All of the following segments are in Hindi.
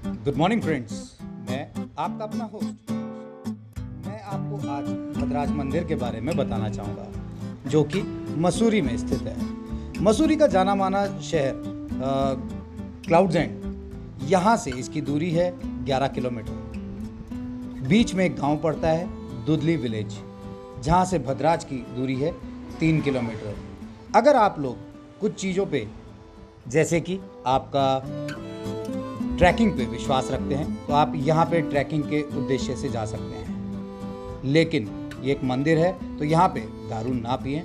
Good morning friends. मैं आपका अपना होस्ट। मैं आपको आज भद्राज मंदिर के बारे में बताना चाहूँगा, जो कि मसूरी में स्थित है। मसूरी का जाना माना शहर क्लाउड्स एंड, यहाँ से इसकी दूरी है 11 किलोमीटर। बीच में एक गांव पड़ता है, दुधली विलेज, जहाँ से भद्राज की दूरी है 3 किलोमीटर। अगर आप लोग कुछ चीज़ों पे, जैसे कि आपका ट्रैकिंग पे विश्वास रखते हैं, तो आप यहाँ पे ट्रैकिंग के उद्देश्य से जा सकते हैं। लेकिन ये एक मंदिर है, तो यहाँ पे दारू ना पिएं,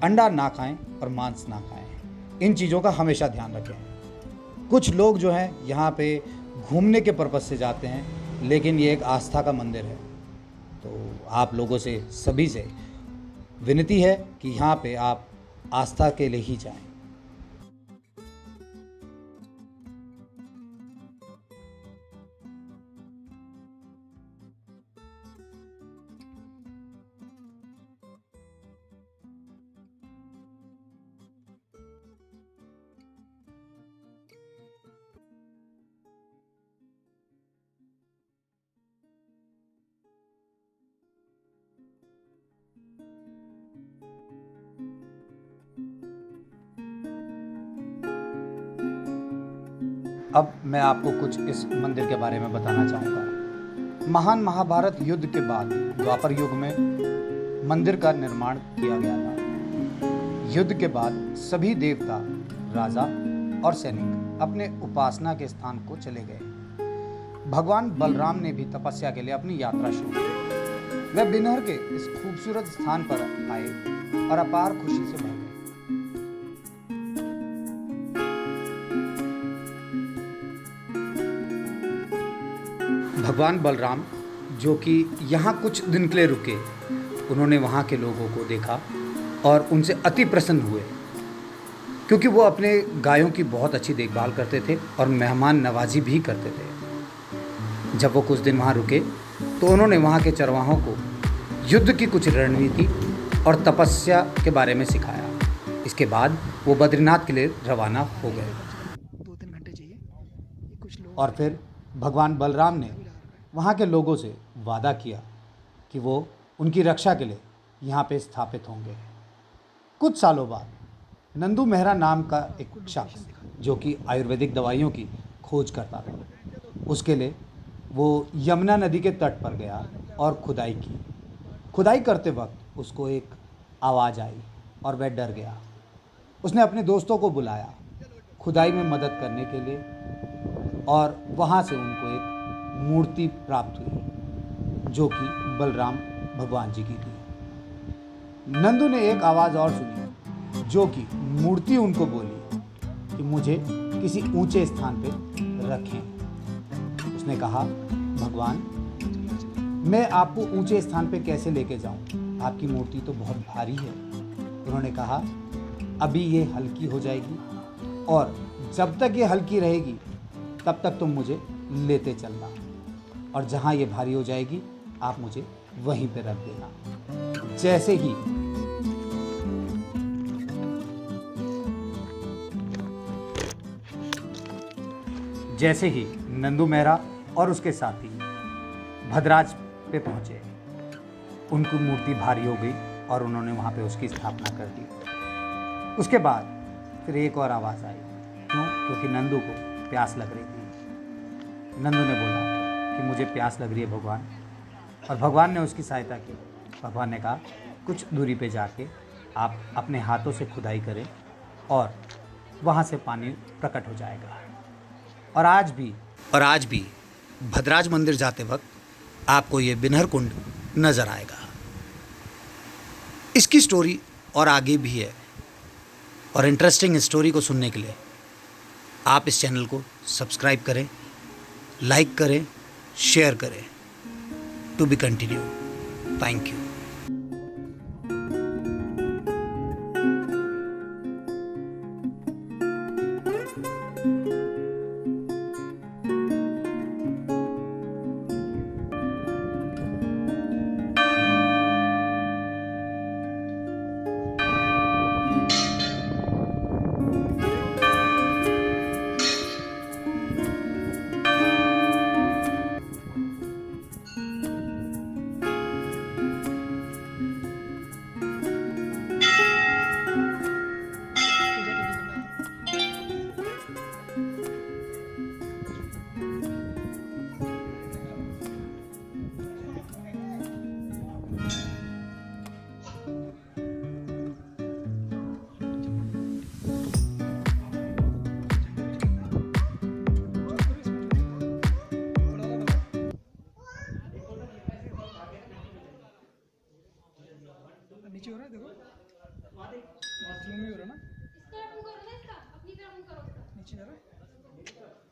अंडा ना खाएं और मांस ना खाएं। इन चीज़ों का हमेशा ध्यान रखें। कुछ लोग जो हैं यहाँ पे घूमने के पर्पज़ से जाते हैं, लेकिन ये एक आस्था का मंदिर है। तो आप लोगों से, सभी से विनती है कि यहाँ पे आप आस्था के लिए ही जाएं। अब मैं आपको कुछ इस मंदिर के बारे में बताना चाहूँगा। महान महाभारत युद्ध के बाद द्वापर युग में मंदिर का निर्माण किया गया था। युद्ध के बाद सभी देवता, राजा और सैनिक अपने उपासना के स्थान को चले गए। भगवान बलराम ने भी तपस्या के लिए अपनी यात्रा शुरू की। वे बिनहर के इस खूबसूरत स्थान पर आए और अपार खुशी से भर गए। भगवान बलराम, जो कि यहाँ कुछ दिन के लिए रुके, उन्होंने वहाँ के लोगों को देखा और उनसे अति प्रसन्न हुए, क्योंकि वो अपने गायों की बहुत अच्छी देखभाल करते थे और मेहमान नवाजी भी करते थे। जब वो कुछ दिन वहाँ रुके, तो उन्होंने वहाँ के चरवाहों को युद्ध की कुछ रणनीति और तपस्या के बारे में सिखाया। इसके बाद वो बद्रीनाथ के लिए रवाना हो गए। 2-3 घंटे चाहिए कुछ लोग। और फिर भगवान बलराम ने वहाँ के लोगों से वादा किया कि वो उनकी रक्षा के लिए यहाँ पे स्थापित होंगे। कुछ सालों बाद नंदू मेहरा नाम का एक शख्स, जो कि आयुर्वेदिक दवाइयों की खोज करता था, उसके लिए वो यमुना नदी के तट पर गया और खुदाई की। खुदाई करते वक्त उसको एक आवाज़ आई और वह डर गया। उसने अपने दोस्तों को बुलाया खुदाई में मदद करने के लिए, और वहाँ से उनको एक मूर्ति प्राप्त हुई, जो कि बलराम भगवान जी की थी। नंदू ने एक आवाज़ और सुनी, जो कि मूर्ति उनको बोली कि मुझे किसी ऊंचे स्थान पे रखें। उसने कहा, भगवान, मैं आपको ऊंचे स्थान पे कैसे लेके जाऊं? आपकी मूर्ति तो बहुत भारी है। उन्होंने कहा, अभी ये हल्की हो जाएगी, और जब तक ये हल्की रहेगी तब तक तुम मुझे लेते चलना, और जहाँ ये भारी हो जाएगी आप मुझे वहीं पे रख देना। जैसे ही नंदू मेहरा और उसके साथी भद्राज पे पहुँचे, उनकी मूर्ति भारी हो गई और उन्होंने वहाँ पे उसकी स्थापना कर दी। उसके बाद फिर एक और आवाज़ आई। क्यों? क्योंकि नंदू को प्यास लग रही थी। नंदू ने बोला कि मुझे प्यास लग रही है भगवान, और भगवान ने उसकी सहायता की। भगवान ने कहा, कुछ दूरी पे जाके आप अपने हाथों से खुदाई करें और वहाँ से पानी प्रकट हो जाएगा। और आज भी भद्राज मंदिर जाते वक्त आपको ये बिनहर कुंड नज़र आएगा। इसकी स्टोरी और आगे भी है, और इंटरेस्टिंग स्टोरी को सुनने के लिए आप इस चैनल को सब्सक्राइब करें, लाइक करें, शेयर करें। To be continue. Thank you. जा रहा है